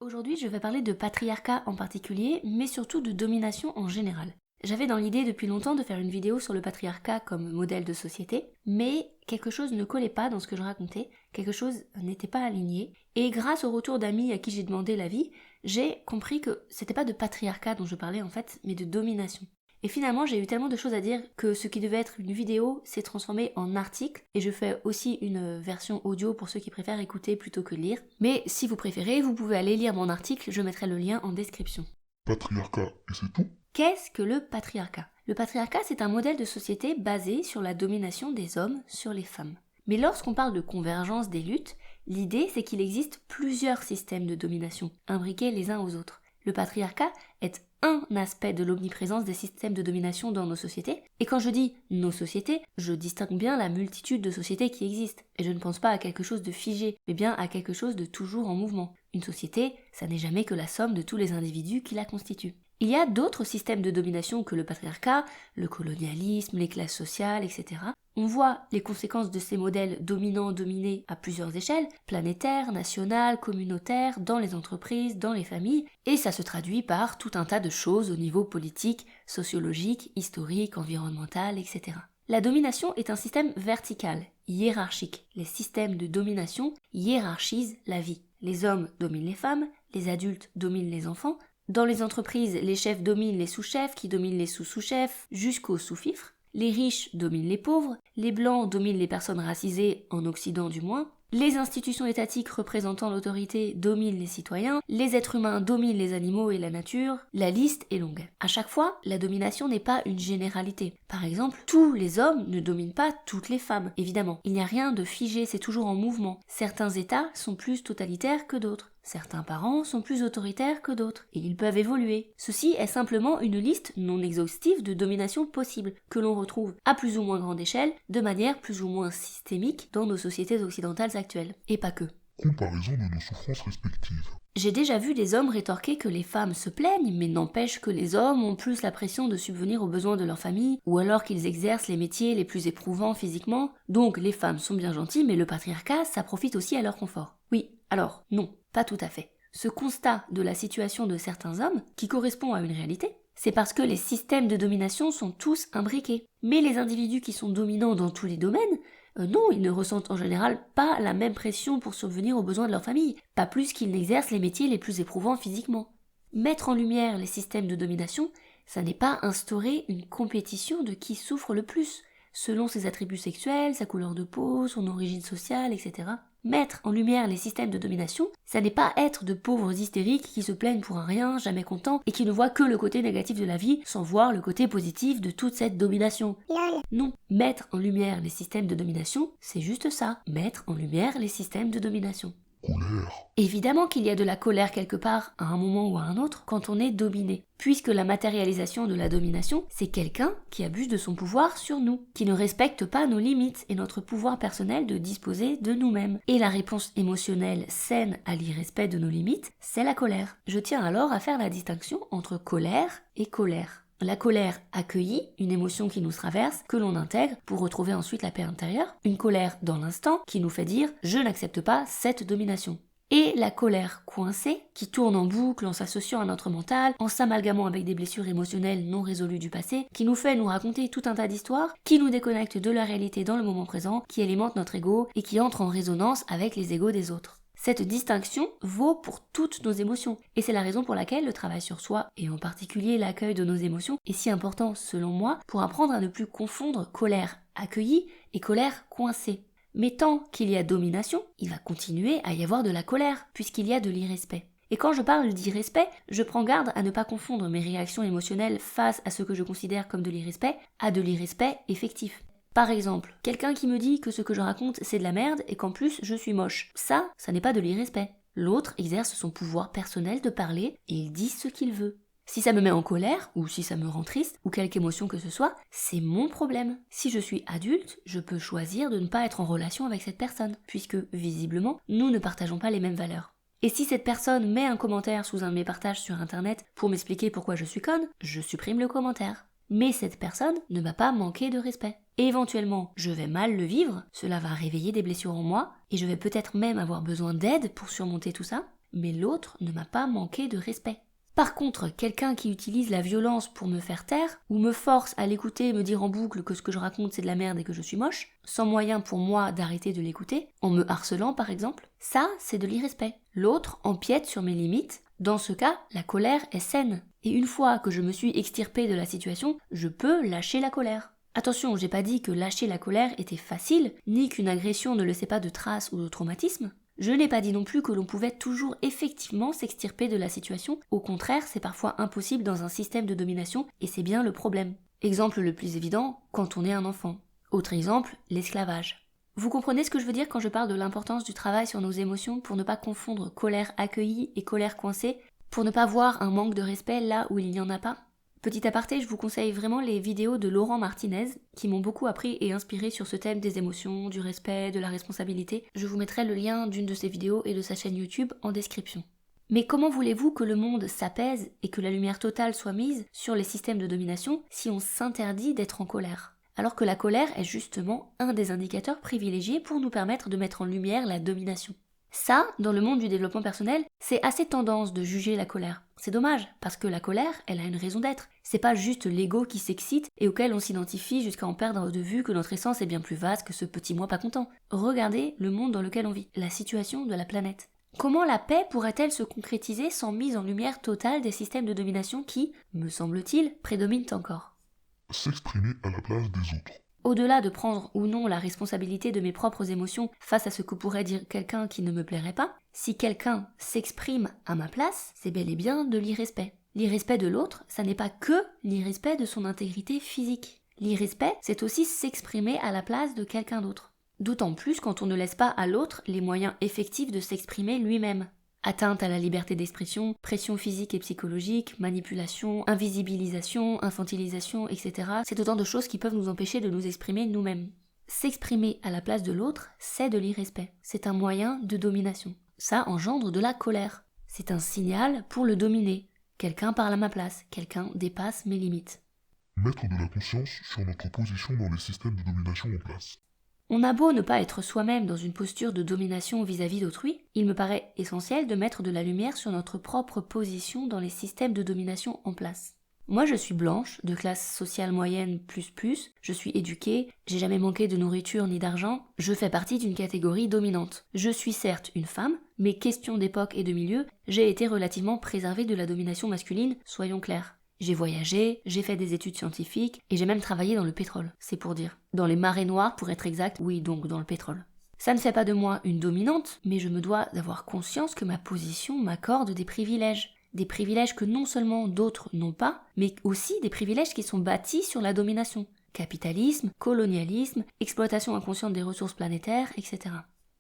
Aujourd'hui, je vais parler de patriarcat en particulier, mais surtout de domination en général. J'avais dans l'idée depuis longtemps de faire une vidéo sur le patriarcat comme modèle de société, mais quelque chose ne collait pas dans ce que je racontais, quelque chose n'était pas aligné, et grâce au retour d'amis à qui j'ai demandé l'avis, j'ai compris que c'était pas de patriarcat dont je parlais en fait, mais de domination. Et finalement, j'ai eu tellement de choses à dire que ce qui devait être une vidéo s'est transformé en article, et je fais aussi une version audio pour ceux qui préfèrent écouter plutôt que lire. Mais si vous préférez, vous pouvez aller lire mon article, je mettrai le lien en description. Patriarcat, et c'est tout? Qu'est-ce que le patriarcat? Le patriarcat, c'est un modèle de société basé sur la domination des hommes sur les femmes. Mais lorsqu'on parle de convergence des luttes, l'idée c'est qu'il existe plusieurs systèmes de domination, imbriqués les uns aux autres. Le patriarcat est un aspect de l'omniprésence des systèmes de domination dans nos sociétés, et quand je dis nos sociétés, je distingue bien la multitude de sociétés qui existent, et je ne pense pas à quelque chose de figé, mais bien à quelque chose de toujours en mouvement. Une société, ça n'est jamais que la somme de tous les individus qui la constituent. Il y a d'autres systèmes de domination que le patriarcat, le colonialisme, les classes sociales, etc. On voit les conséquences de ces modèles dominants-dominés à plusieurs échelles, planétaires, nationales, communautaires, dans les entreprises, dans les familles, et ça se traduit par tout un tas de choses au niveau politique, sociologique, historique, environnemental, etc. La domination est un système vertical, hiérarchique. Les systèmes de domination hiérarchisent la vie. Les hommes dominent les femmes, les adultes dominent les enfants. Dans les entreprises, les chefs dominent les sous-chefs, qui dominent les sous-sous-chefs, jusqu'aux sous-fifres. Les riches dominent les pauvres, les blancs dominent les personnes racisées, en Occident du moins. Les institutions étatiques représentant l'autorité dominent les citoyens, les êtres humains dominent les animaux et la nature, la liste est longue. À chaque fois, la domination n'est pas une généralité. Par exemple, tous les hommes ne dominent pas toutes les femmes, évidemment. Il n'y a rien de figé, c'est toujours en mouvement. Certains États sont plus totalitaires que d'autres. Certains parents sont plus autoritaires que d'autres, et ils peuvent évoluer. Ceci est simplement une liste non exhaustive de domination possibles, que l'on retrouve à plus ou moins grande échelle, de manière plus ou moins systémique dans nos sociétés occidentales actuelles. Et pas que. Comparaison de nos souffrances respectives. J'ai déjà vu des hommes rétorquer que les femmes se plaignent, mais n'empêche que les hommes ont plus la pression de subvenir aux besoins de leur famille, ou alors qu'ils exercent les métiers les plus éprouvants physiquement. Donc les femmes sont bien gentilles, mais le patriarcat, ça profite aussi à leur confort. Oui, alors non, pas tout à fait. Ce constat de la situation de certains hommes, qui correspond à une réalité, c'est parce que les systèmes de domination sont tous imbriqués. Mais les individus qui sont dominants dans tous les domaines, non, ils ne ressentent en général pas la même pression pour subvenir aux besoins de leur famille, pas plus qu'ils n'exercent les métiers les plus éprouvants physiquement. Mettre en lumière les systèmes de domination, ça n'est pas instaurer une compétition de qui souffre le plus, selon ses attributs sexuels, sa couleur de peau, son origine sociale, etc. Mettre en lumière les systèmes de domination, ça n'est pas être de pauvres hystériques qui se plaignent pour un rien, jamais contents, et qui ne voient que le côté négatif de la vie, sans voir le côté positif de toute cette domination. Non, mettre en lumière les systèmes de domination, c'est juste ça, mettre en lumière les systèmes de domination. Colère. Évidemment qu'il y a de la colère quelque part, à un moment ou à un autre, quand on est dominé, puisque la matérialisation de la domination, c'est quelqu'un qui abuse de son pouvoir sur nous, qui ne respecte pas nos limites et notre pouvoir personnel de disposer de nous-mêmes. Et la réponse émotionnelle saine à l'irrespect de nos limites, c'est la colère. Je tiens alors à faire la distinction entre colère et colère. La colère accueillie, une émotion qui nous traverse, que l'on intègre pour retrouver ensuite la paix intérieure. Une colère dans l'instant qui nous fait dire « je n'accepte pas cette domination ». Et la colère coincée, qui tourne en boucle en s'associant à notre mental, en s'amalgamant avec des blessures émotionnelles non résolues du passé, qui nous fait nous raconter tout un tas d'histoires, qui nous déconnecte de la réalité dans le moment présent, qui alimente notre ego et qui entre en résonance avec les égos des autres. Cette distinction vaut pour toutes nos émotions, et c'est la raison pour laquelle le travail sur soi, et en particulier l'accueil de nos émotions, est si important selon moi pour apprendre à ne plus confondre colère accueillie et colère coincée. Mais tant qu'il y a domination, il va continuer à y avoir de la colère, puisqu'il y a de l'irrespect. Et quand je parle d'irrespect, je prends garde à ne pas confondre mes réactions émotionnelles face à ce que je considère comme de l'irrespect à de l'irrespect effectif. Par exemple, quelqu'un qui me dit que ce que je raconte c'est de la merde et qu'en plus je suis moche. Ça n'est pas de l'irrespect. L'autre exerce son pouvoir personnel de parler et il dit ce qu'il veut. Si ça me met en colère, ou si ça me rend triste, ou quelque émotion que ce soit, c'est mon problème. Si je suis adulte, je peux choisir de ne pas être en relation avec cette personne, puisque, visiblement, nous ne partageons pas les mêmes valeurs. Et si cette personne met un commentaire sous un de mes partages sur internet pour m'expliquer pourquoi je suis conne, je supprime le commentaire. Mais cette personne ne m'a pas manqué de respect. Et éventuellement, je vais mal le vivre, cela va réveiller des blessures en moi, et je vais peut-être même avoir besoin d'aide pour surmonter tout ça. mais l'autre ne m'a pas manqué de respect. Par contre, quelqu'un qui utilise la violence pour me faire taire, ou me force à l'écouter et me dire en boucle que ce que je raconte c'est de la merde et que je suis moche, sans moyen pour moi d'arrêter de l'écouter, en me harcelant par exemple, ça c'est de l'irrespect. L'autre empiète sur mes limites, dans ce cas, la colère est saine. Et une fois que je me suis extirpée de la situation, je peux lâcher la colère. Attention, j'ai pas dit que lâcher la colère était facile, ni qu'une agression ne laissait pas de traces ou de traumatisme. Je n'ai pas dit non plus que l'on pouvait toujours effectivement s'extirper de la situation, au contraire, c'est parfois impossible dans un système de domination, et c'est bien le problème. Exemple le plus évident, quand on est un enfant. Autre exemple, l'esclavage. Vous comprenez ce que je veux dire quand je parle de l'importance du travail sur nos émotions pour ne pas confondre colère accueillie et colère coincée, pour ne pas voir un manque de respect là où il n'y en a pas? Petit aparté, je vous conseille vraiment les vidéos de Laurent Martinez, qui m'ont beaucoup appris et inspiré sur ce thème des émotions, du respect, de la responsabilité. Je vous mettrai le lien d'une de ces vidéos et de sa chaîne YouTube en description. Mais comment voulez-vous que le monde s'apaise et que la lumière totale soit mise sur les systèmes de domination si on s'interdit d'être en colère? Alors que la colère est justement un des indicateurs privilégiés pour nous permettre de mettre en lumière la domination. Ça, dans le monde du développement personnel, c'est assez tendance de juger la colère. C'est dommage, parce que la colère, elle a une raison d'être. C'est pas juste l'ego qui s'excite et auquel on s'identifie jusqu'à en perdre de vue que notre essence est bien plus vaste que ce petit moi pas content. Regardez le monde dans lequel on vit, la situation de la planète. Comment la paix pourrait-elle se concrétiser sans mise en lumière totale des systèmes de domination qui, me semble-t-il, prédominent encore? S'exprimer à la place des autres. Au-delà de prendre ou non la responsabilité de mes propres émotions face à ce que pourrait dire quelqu'un qui ne me plairait pas, si quelqu'un s'exprime à ma place, c'est bel et bien de l'irrespect. L'irrespect de l'autre, ça n'est pas que l'irrespect de son intégrité physique. L'irrespect, c'est aussi s'exprimer à la place de quelqu'un d'autre. D'autant plus quand on ne laisse pas à l'autre les moyens effectifs de s'exprimer lui-même. Atteinte à la liberté d'expression, pression physique et psychologique, manipulation, invisibilisation, infantilisation, etc. C'est autant de choses qui peuvent nous empêcher de nous exprimer nous-mêmes. S'exprimer à la place de l'autre, c'est de l'irrespect. C'est un moyen de domination. Ça engendre de la colère. C'est un signal pour le dominer. Quelqu'un parle à ma place, quelqu'un dépasse mes limites. Mettre de la conscience sur notre position dans les systèmes de domination en place. On a beau ne pas être soi-même dans une posture de domination vis-à-vis d'autrui, il me paraît essentiel de mettre de la lumière sur notre propre position dans les systèmes de domination en place. Moi je suis blanche, de classe sociale moyenne plus, je suis éduquée, j'ai jamais manqué de nourriture ni d'argent, je fais partie d'une catégorie dominante. Je suis certes une femme, mais question d'époque et de milieu, j'ai été relativement préservée de la domination masculine, soyons clairs. J'ai voyagé, j'ai fait des études scientifiques et j'ai même travaillé dans le pétrole, c'est pour dire. Dans les marées noires pour être exact, oui donc dans le pétrole. Ça ne fait pas de moi une dominante, mais je me dois d'avoir conscience que ma position m'accorde des privilèges. Des privilèges que non seulement d'autres n'ont pas, mais aussi des privilèges qui sont bâtis sur la domination. Capitalisme, colonialisme, exploitation inconsciente des ressources planétaires, etc.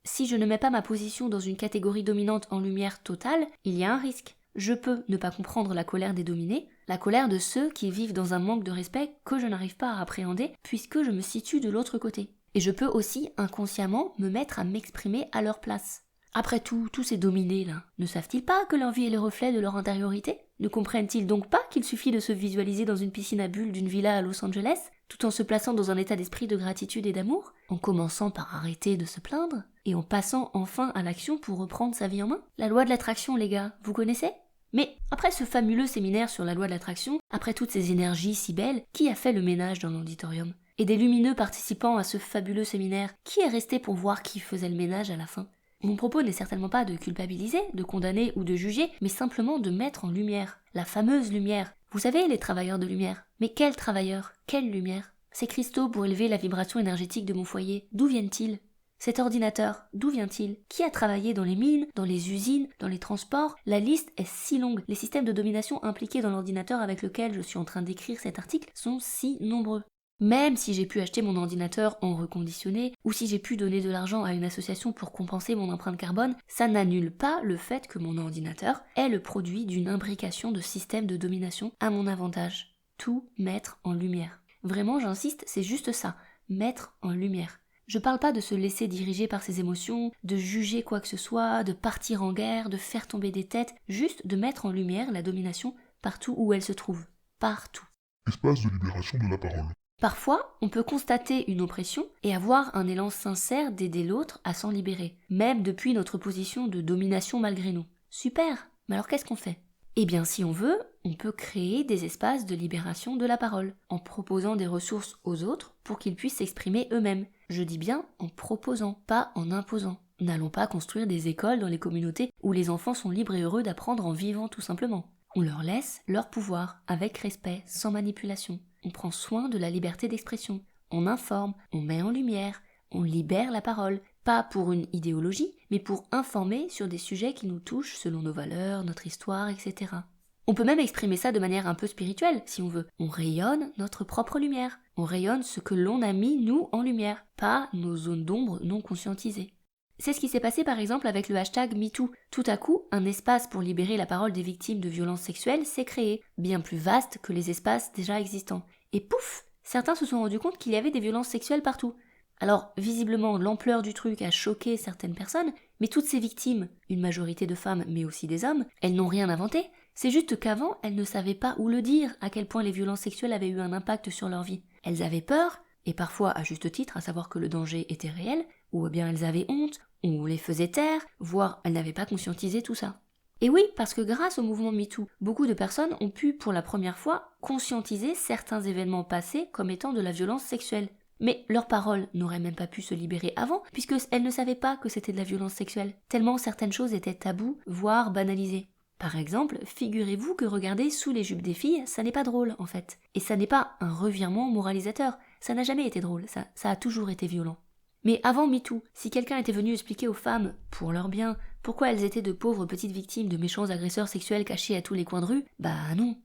Si je ne mets pas ma position dans une catégorie dominante en lumière totale, il y a un risque. Je peux ne pas comprendre la colère des dominés, la colère de ceux qui vivent dans un manque de respect que je n'arrive pas à appréhender puisque je me situe de l'autre côté. Et je peux aussi inconsciemment me mettre à m'exprimer à leur place. Après tout, tous ces dominés-là, ne savent-ils pas que leur vie est le reflet de leur intériorité? Ne comprennent-ils donc pas qu'il suffit de se visualiser dans une piscine à bulles d'une villa à Los Angeles, tout en se plaçant dans un état d'esprit de gratitude et d'amour, en commençant par arrêter de se plaindre, et en passant enfin à l'action pour reprendre sa vie en main? La loi de l'attraction, les gars, vous connaissez? Mais après ce fabuleux séminaire sur la loi de l'attraction, après toutes ces énergies si belles, qui a fait le ménage dans l'auditorium? Et des lumineux participants à ce fabuleux séminaire, qui est resté pour voir qui faisait le ménage à la fin? Mon propos n'est certainement pas de culpabiliser, de condamner ou de juger, mais simplement de mettre en lumière, la fameuse lumière. Vous savez, les travailleurs de lumière. Mais quels travailleurs? Quelle lumière? Ces cristaux pour élever la vibration énergétique de mon foyer, d'où viennent-ils? Cet ordinateur, d'où vient-il? Qui a travaillé dans les mines, dans les usines, dans les transports? La liste est si longue. Les systèmes de domination impliqués dans l'ordinateur avec lequel je suis en train d'écrire cet article sont si nombreux. Même si j'ai pu acheter mon ordinateur en reconditionné, ou si j'ai pu donner de l'argent à une association pour compenser mon empreinte carbone, ça n'annule pas le fait que mon ordinateur est le produit d'une imbrication de systèmes de domination à mon avantage. Tout mettre en lumière. Vraiment, j'insiste, c'est juste ça, mettre en lumière. Je parle pas de se laisser diriger par ses émotions, de juger quoi que ce soit, de partir en guerre, de faire tomber des têtes, juste de mettre en lumière la domination partout où elle se trouve. Partout. Espace de libération de la parole. Parfois, on peut constater une oppression et avoir un élan sincère d'aider l'autre à s'en libérer, même depuis notre position de domination malgré nous. Super, mais alors qu'est-ce qu'on fait ? Eh bien, si on veut, on peut créer des espaces de libération de la parole, en proposant des ressources aux autres pour qu'ils puissent s'exprimer eux-mêmes. Je dis bien en proposant, pas en imposant. N'allons pas construire des écoles dans les communautés où les enfants sont libres et heureux d'apprendre en vivant tout simplement. On leur laisse leur pouvoir, avec respect, sans manipulation. On prend soin de la liberté d'expression. On informe, on met en lumière, on libère la parole, pas pour une idéologie, mais pour informer sur des sujets qui nous touchent selon nos valeurs, notre histoire, etc. On peut même exprimer ça de manière un peu spirituelle, si on veut. On rayonne notre propre lumière. On rayonne ce que l'on a mis, nous, en lumière, pas nos zones d'ombre non conscientisées. C'est ce qui s'est passé par exemple avec le hashtag MeToo. Tout à coup, un espace pour libérer la parole des victimes de violences sexuelles s'est créé, bien plus vaste que les espaces déjà existants. Et pouf, certains se sont rendus compte qu'il y avait des violences sexuelles partout. Alors, visiblement, l'ampleur du truc a choqué certaines personnes, mais toutes ces victimes, une majorité de femmes, mais aussi des hommes, elles n'ont rien inventé. C'est juste qu'avant, elles ne savaient pas où le dire, à quel point les violences sexuelles avaient eu un impact sur leur vie. Elles avaient peur, et parfois à juste titre, à savoir que le danger était réel, ou bien elles avaient honte, ou les faisaient taire, voire elles n'avaient pas conscientisé tout ça. Et oui, parce que grâce au mouvement MeToo, beaucoup de personnes ont pu, pour la première fois, conscientiser certains événements passés comme étant de la violence sexuelle. Mais leurs paroles n'auraient même pas pu se libérer avant, puisqu'elles ne savaient pas que c'était de la violence sexuelle, tellement certaines choses étaient taboues, voire banalisées. Par exemple, figurez-vous que regarder sous les jupes des filles, ça n'est pas drôle en fait. Et ça n'est pas un revirement moralisateur, ça n'a jamais été drôle, ça a toujours été violent. Mais avant MeToo, si quelqu'un était venu expliquer aux femmes, pour leur bien, pourquoi elles étaient de pauvres petites victimes de méchants agresseurs sexuels cachés à tous les coins de rue, bah non.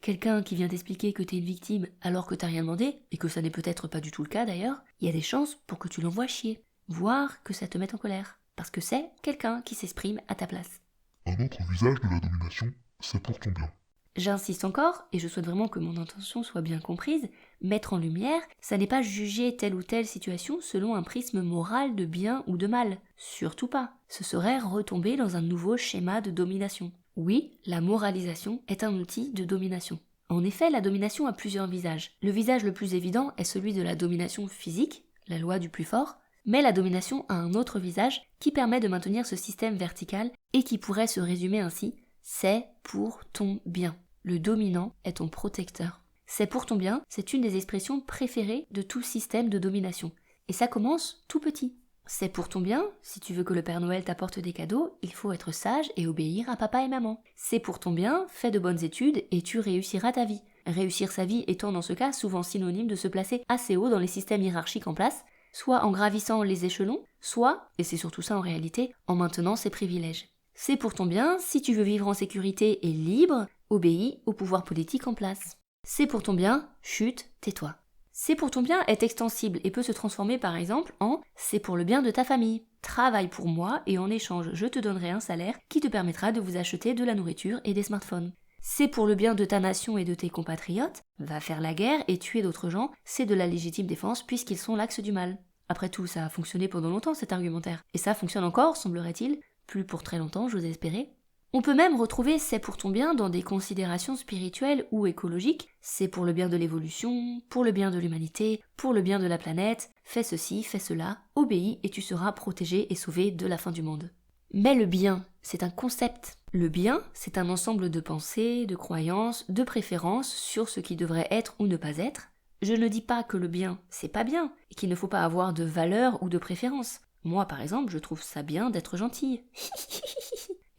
Quelqu'un qui vient t'expliquer que t'es une victime alors que t'as rien demandé, et que ça n'est peut-être pas du tout le cas d'ailleurs, il y a des chances pour que tu l'envoies chier, voire que ça te mette en colère, parce que c'est quelqu'un qui s'exprime à ta place. Un autre visage de la domination, c'est pour ton bien. J'insiste encore, et je souhaite vraiment que mon intention soit bien comprise, mettre en lumière, ça n'est pas juger telle ou telle situation selon un prisme moral de bien ou de mal. Surtout pas. Ce serait retomber dans un nouveau schéma de domination. Oui, la moralisation est un outil de domination. En effet, la domination a plusieurs visages. Le visage le plus évident est celui de la domination physique, la loi du plus fort, mais la domination a un autre visage qui permet de maintenir ce système vertical et qui pourrait se résumer ainsi, c'est pour ton bien. Le dominant est ton protecteur. C'est pour ton bien, c'est une des expressions préférées de tout système de domination. Et ça commence tout petit. C'est pour ton bien, si tu veux que le Père Noël t'apporte des cadeaux, il faut être sage et obéir à papa et maman. C'est pour ton bien, fais de bonnes études et tu réussiras ta vie. Réussir sa vie étant dans ce cas souvent synonyme de se placer assez haut dans les systèmes hiérarchiques en place, soit en gravissant les échelons, soit, et c'est surtout ça en réalité, en maintenant ses privilèges. C'est pour ton bien, si tu veux vivre en sécurité et libre, obéis au pouvoir politique en place. C'est pour ton bien, chut, tais-toi. C'est pour ton bien est extensible et peut se transformer par exemple en c'est pour le bien de ta famille. Travaille pour moi et en échange je te donnerai un salaire qui te permettra de vous acheter de la nourriture et des smartphones. C'est pour le bien de ta nation et de tes compatriotes, va faire la guerre et tuer d'autres gens, c'est de la légitime défense puisqu'ils sont l'axe du mal. Après tout, ça a fonctionné pendant longtemps cet argumentaire. Et ça fonctionne encore, semblerait-il, plus pour très longtemps, j'ose espérer. On peut même retrouver c'est pour ton bien dans des considérations spirituelles ou écologiques, c'est pour le bien de l'évolution, pour le bien de l'humanité, pour le bien de la planète, fais ceci, fais cela, obéis et tu seras protégé et sauvé de la fin du monde. Mais le bien, c'est un concept. Le bien, c'est un ensemble de pensées, de croyances, de préférences sur ce qui devrait être ou ne pas être. Je ne dis pas que le bien, c'est pas bien, et qu'il ne faut pas avoir de valeur ou de préférence. Moi, par exemple, je trouve ça bien d'être gentille.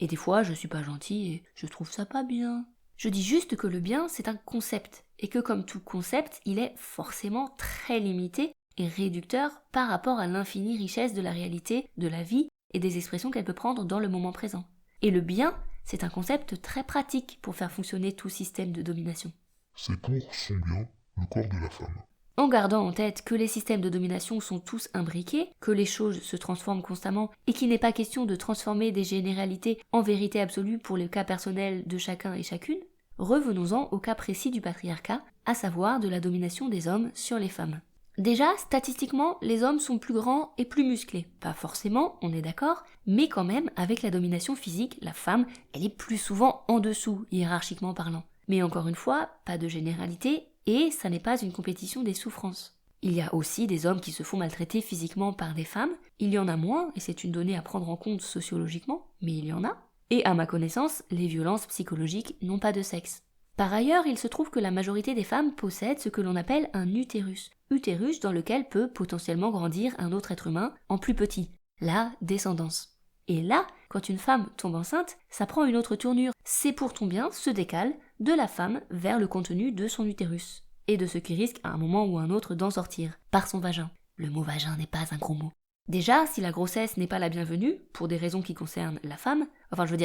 Et des fois, je suis pas gentille et je trouve ça pas bien. Je dis juste que le bien, c'est un concept, et que comme tout concept, il est forcément très limité et réducteur par rapport à l'infinie richesse de la réalité, de la vie et des expressions qu'elle peut prendre dans le moment présent. Et le bien, c'est un concept très pratique pour faire fonctionner tout système de domination. C'est pour son bien, le corps de la femme. En gardant en tête que les systèmes de domination sont tous imbriqués, que les choses se transforment constamment et qu'il n'est pas question de transformer des généralités en vérité absolue pour le cas personnel de chacun et chacune, revenons-en au cas précis du patriarcat, à savoir de la domination des hommes sur les femmes. Déjà, statistiquement, les hommes sont plus grands et plus musclés. Pas forcément, on est d'accord, mais quand même, avec la domination physique, la femme, elle est plus souvent en dessous, hiérarchiquement parlant. Mais encore une fois, pas de généralité, et ça n'est pas une compétition des souffrances. Il y a aussi des hommes qui se font maltraiter physiquement par des femmes, il y en a moins, et c'est une donnée à prendre en compte sociologiquement, mais il y en a. Et à ma connaissance, les violences psychologiques n'ont pas de sexe. Par ailleurs, il se trouve que la majorité des femmes possèdent ce que l'on appelle un utérus. Utérus dans lequel peut potentiellement grandir un autre être humain en plus petit, la descendance. Et là, quand une femme tombe enceinte, ça prend une autre tournure. C'est pour ton bien se décale de la femme vers le contenu de son utérus, et de ce qui risque à un moment ou un autre d'en sortir, par son vagin. Le mot vagin n'est pas un gros mot. Déjà, si la grossesse n'est pas la bienvenue, pour des raisons qui concernent la femme,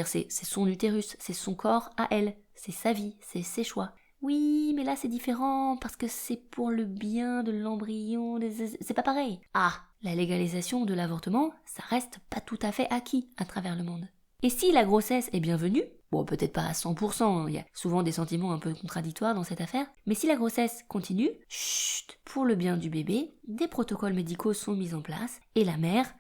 c'est son utérus, c'est son corps à elle, c'est sa vie, c'est ses choix. Oui, mais là c'est différent, parce que c'est pour le bien de l'embryon, c'est pas pareil. Ah, la légalisation de l'avortement, ça reste pas tout à fait acquis à travers le monde. Et si la grossesse est bienvenue, bon peut-être pas à 100%, il y a souvent des sentiments un peu contradictoires dans cette affaire, mais si la grossesse continue, chut, pour le bien du bébé, des protocoles médicaux sont mis en place, et la mère,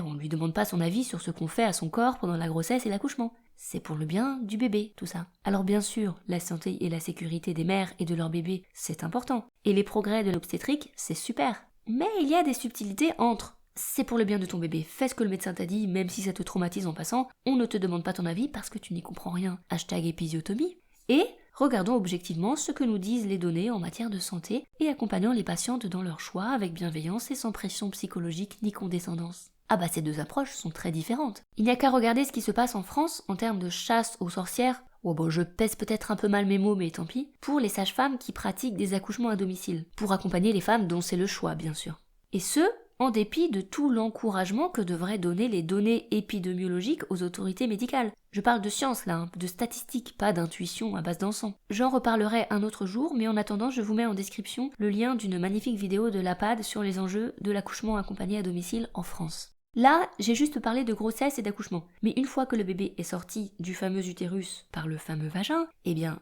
on lui demande pas son avis sur ce qu'on fait à son corps pendant la grossesse et l'accouchement. C'est pour le bien du bébé, tout ça. Alors bien sûr, la santé et la sécurité des mères et de leur bébé, c'est important. Et les progrès de l'obstétrique, c'est super. Mais il y a des subtilités entre c'est pour le bien de ton bébé, fais ce que le médecin t'a dit, même si ça te traumatise en passant, on ne te demande pas ton avis parce que tu n'y comprends rien. #épisiotomie. Et regardons objectivement ce que nous disent les données en matière de santé et accompagnons les patientes dans leur choix avec bienveillance et sans pression psychologique ni condescendance. Ces deux approches sont très différentes. Il n'y a qu'à regarder ce qui se passe en France en termes de chasse aux sorcières, je pèse peut-être un peu mal mes mots mais tant pis, pour les sages-femmes qui pratiquent des accouchements à domicile, pour accompagner les femmes dont c'est le choix bien sûr. Et ce, en dépit de tout l'encouragement que devraient donner les données épidémiologiques aux autorités médicales. Je parle de science là, de statistiques, pas d'intuition à base d'encens. J'en reparlerai un autre jour, mais en attendant, je vous mets en description le lien d'une magnifique vidéo de l'APAD sur les enjeux de l'accouchement accompagné à domicile en France. Là, j'ai juste parlé de grossesse et d'accouchement. Mais une fois que le bébé est sorti du fameux utérus par le fameux vagin,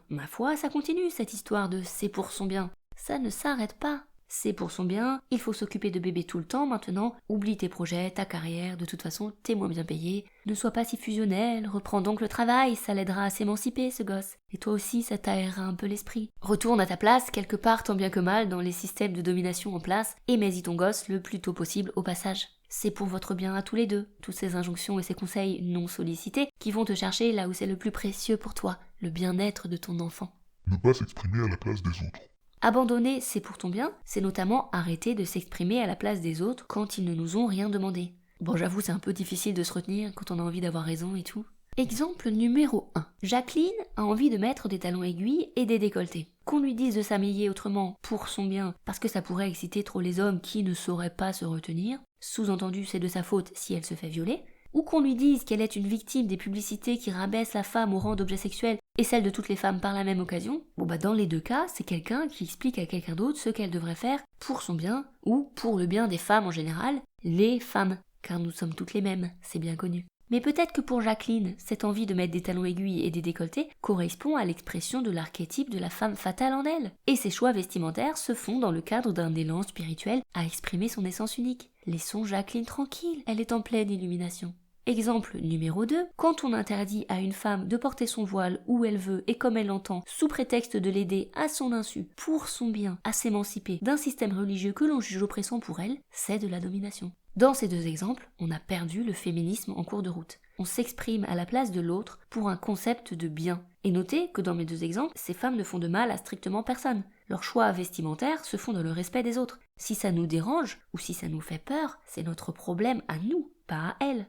ma foi, ça continue cette histoire de c'est pour son bien. Ça ne s'arrête pas. C'est pour son bien, il faut s'occuper de bébé tout le temps maintenant, oublie tes projets, ta carrière, de toute façon, t'es moins bien payé. Ne sois pas si fusionnel, reprends donc le travail, ça l'aidera à s'émanciper ce gosse. Et toi aussi, ça t'aérera un peu l'esprit. Retourne à ta place, quelque part tant bien que mal, dans les systèmes de domination en place, et mets-y ton gosse le plus tôt possible au passage. C'est pour votre bien à tous les deux, toutes ces injonctions et ces conseils non sollicités qui vont te chercher là où c'est le plus précieux pour toi, le bien-être de ton enfant. Ne pas s'exprimer à la place des autres. Abandonner c'est pour ton bien, c'est notamment arrêter de s'exprimer à la place des autres quand ils ne nous ont rien demandé. J'avoue c'est un peu difficile de se retenir quand on a envie d'avoir raison et tout. Exemple numéro 1. Jacqueline a envie de mettre des talons aiguilles et des décolletés. Qu'on lui dise de s'habiller autrement pour son bien, parce que ça pourrait exciter trop les hommes qui ne sauraient pas se retenir, sous-entendu c'est de sa faute si elle se fait violer, ou qu'on lui dise qu'elle est une victime des publicités qui rabaissent la femme au rang d'objet sexuel et celle de toutes les femmes par la même occasion, dans les deux cas, c'est quelqu'un qui explique à quelqu'un d'autre ce qu'elle devrait faire pour son bien ou pour le bien des femmes en général, les femmes, car nous sommes toutes les mêmes, c'est bien connu. Mais peut-être que pour Jacqueline, cette envie de mettre des talons aiguilles et des décolletés correspond à l'expression de l'archétype de la femme fatale en elle. Et ses choix vestimentaires se font dans le cadre d'un élan spirituel à exprimer son essence unique. Laissons Jacqueline tranquille, elle est en pleine illumination. Exemple numéro 2, quand on interdit à une femme de porter son voile où elle veut et comme elle l'entend, sous prétexte de l'aider à son insu, pour son bien, à s'émanciper d'un système religieux que l'on juge oppressant pour elle, c'est de la domination. Dans ces deux exemples, on a perdu le féminisme en cours de route. On s'exprime à la place de l'autre pour un concept de bien. Et notez que dans mes deux exemples, ces femmes ne font de mal à strictement personne. Leurs choix vestimentaires se font dans le respect des autres. Si ça nous dérange, ou si ça nous fait peur, c'est notre problème à nous, pas à elles.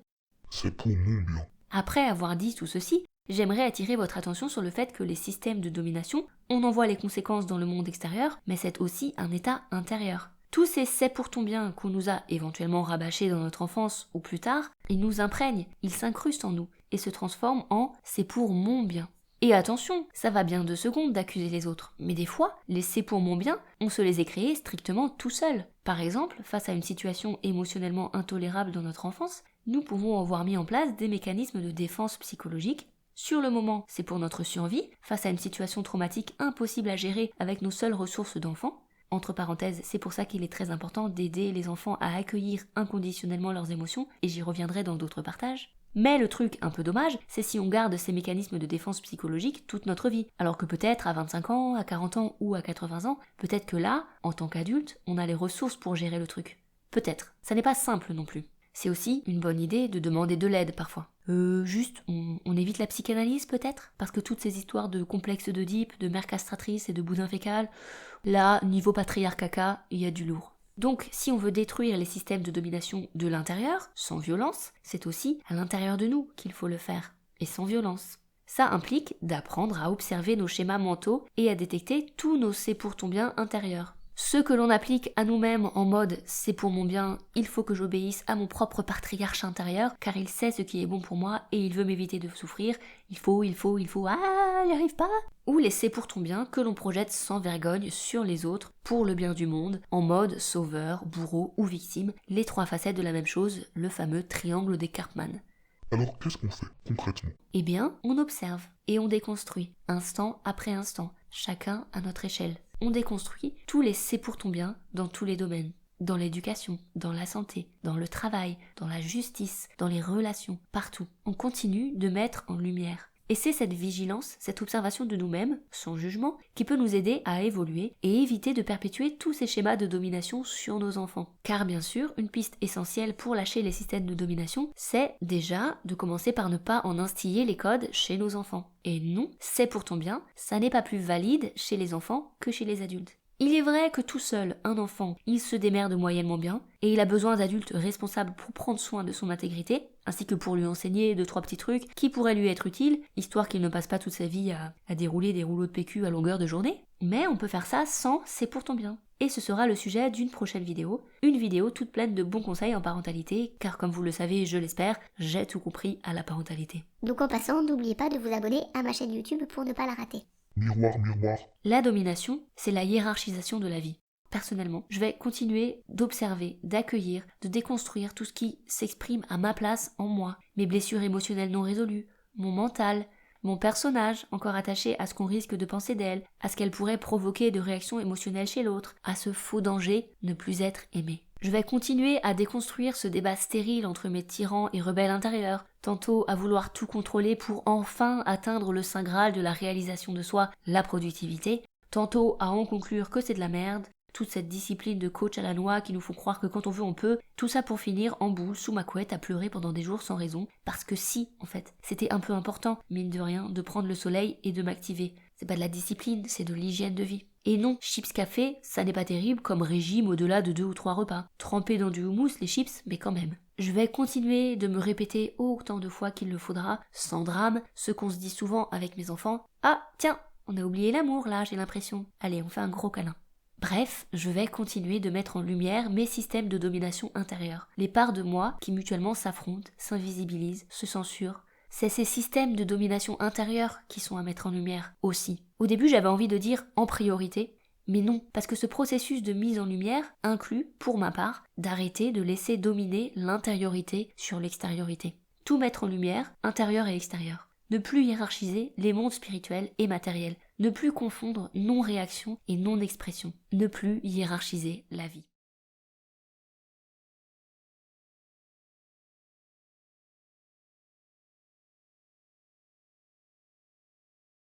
C'est pour mon bien. Après avoir dit tout ceci, j'aimerais attirer votre attention sur le fait que les systèmes de domination, on en voit les conséquences dans le monde extérieur, mais c'est aussi un état intérieur. Tous ces c'est pour ton bien qu'on nous a éventuellement rabâchés dans notre enfance ou plus tard, ils nous imprègnent, ils s'incrustent en nous et se transforment en c'est pour mon bien. Et attention, ça va bien 2 secondes d'accuser les autres, mais des fois, les c'est pour mon bien, on se les est créés strictement tout seul. Par exemple, face à une situation émotionnellement intolérable dans notre enfance, nous pouvons avoir mis en place des mécanismes de défense psychologique. Sur le moment, c'est pour notre survie, face à une situation traumatique impossible à gérer avec nos seules ressources d'enfants. Entre parenthèses, c'est pour ça qu'il est très important d'aider les enfants à accueillir inconditionnellement leurs émotions, et j'y reviendrai dans d'autres partages. Mais le truc un peu dommage, c'est si on garde ces mécanismes de défense psychologique toute notre vie, alors que peut-être à 25 ans, à 40 ans ou à 80 ans, peut-être que là, en tant qu'adulte, on a les ressources pour gérer le truc. Peut-être. Ça n'est pas simple non plus. C'est aussi une bonne idée de demander de l'aide parfois. Juste, on évite la psychanalyse peut-être? Parce que toutes ces histoires de complexes d'Oedipe, de mère castratrice et de boudin fécal, là, niveau patriarcat, il y a du lourd. Donc, si on veut détruire les systèmes de domination de l'intérieur, sans violence, c'est aussi à l'intérieur de nous qu'il faut le faire, et sans violence. Ça implique d'apprendre à observer nos schémas mentaux et à détecter tous nos c'est pour ton bien intérieurs. Ceux que l'on applique à nous-mêmes en mode c'est pour mon bien, il faut que j'obéisse à mon propre patriarche intérieur car il sait ce qui est bon pour moi et il veut m'éviter de souffrir, il faut, ah, j'y arrive pas. Ou les c'est pour ton bien que l'on projette sans vergogne sur les autres pour le bien du monde, en mode sauveur, bourreau ou victime, les trois facettes de la même chose, le fameux triangle des Karpman. Alors qu'est-ce qu'on fait concrètement? Eh bien, on observe et on déconstruit, instant après instant, chacun à notre échelle. On déconstruit tous les c'est pour ton bien dans tous les domaines. Dans l'éducation, dans la santé, dans le travail, dans la justice, dans les relations, partout. On continue de mettre en lumière. Et c'est cette vigilance, cette observation de nous-mêmes, sans jugement, qui peut nous aider à évoluer et éviter de perpétuer tous ces schémas de domination sur nos enfants. Car bien sûr, une piste essentielle pour lâcher les systèmes de domination, c'est déjà de commencer par ne pas en instiller les codes chez nos enfants. Et non, c'est pour ton bien, ça n'est pas plus valide chez les enfants que chez les adultes. Il est vrai que tout seul, un enfant, il se démerde moyennement bien, et il a besoin d'adultes responsables pour prendre soin de son intégrité, ainsi que pour lui enseigner 2-3 petits trucs qui pourraient lui être utiles, histoire qu'il ne passe pas toute sa vie à dérouler des rouleaux de PQ à longueur de journée. Mais on peut faire ça sans c'est pour ton bien. Et ce sera le sujet d'une prochaine vidéo, une vidéo toute pleine de bons conseils en parentalité, car comme vous le savez, je l'espère, j'ai tout compris à la parentalité. Donc en passant, n'oubliez pas de vous abonner à ma chaîne YouTube pour ne pas la rater. Miroir, miroir. La domination, c'est la hiérarchisation de la vie. Personnellement, je vais continuer d'observer, d'accueillir, de déconstruire tout ce qui s'exprime à ma place en moi, mes blessures émotionnelles non résolues, mon mental, mon personnage encore attaché à ce qu'on risque de penser d'elle, à ce qu'elle pourrait provoquer de réactions émotionnelles chez l'autre, à ce faux danger, ne plus être aimé. Je vais continuer à déconstruire ce débat stérile entre mes tyrans et rebelles intérieurs, tantôt à vouloir tout contrôler pour enfin atteindre le saint graal de la réalisation de soi, la productivité, tantôt à en conclure que c'est de la merde, toute cette discipline de coach à la noix qui nous font croire que quand on veut on peut, tout ça pour finir en boule sous ma couette à pleurer pendant des jours sans raison, parce que si, en fait, c'était un peu important, mine de rien, de prendre le soleil et de m'activer. C'est pas de la discipline, c'est de l'hygiène de vie. Et non, chips café, ça n'est pas terrible comme régime au-delà de 2 ou 3 repas. Trempés dans du houmous, les chips, mais quand même. Je vais continuer de me répéter autant de fois qu'il le faudra, sans drame, ce qu'on se dit souvent avec mes enfants. Ah, tiens, on a oublié l'amour là, j'ai l'impression. Allez, on fait un gros câlin. Bref, je vais continuer de mettre en lumière mes systèmes de domination intérieure. Les parts de moi qui mutuellement s'affrontent, s'invisibilisent, se censurent. C'est ces systèmes de domination intérieure qui sont à mettre en lumière aussi. Au début, j'avais envie de dire en priorité, mais non, parce que ce processus de mise en lumière inclut, pour ma part, d'arrêter de laisser dominer l'intériorité sur l'extériorité. Tout mettre en lumière, intérieur et extérieur. Ne plus hiérarchiser les mondes spirituels et matériels. Ne plus confondre non-réaction et non-expression. Ne plus hiérarchiser la vie.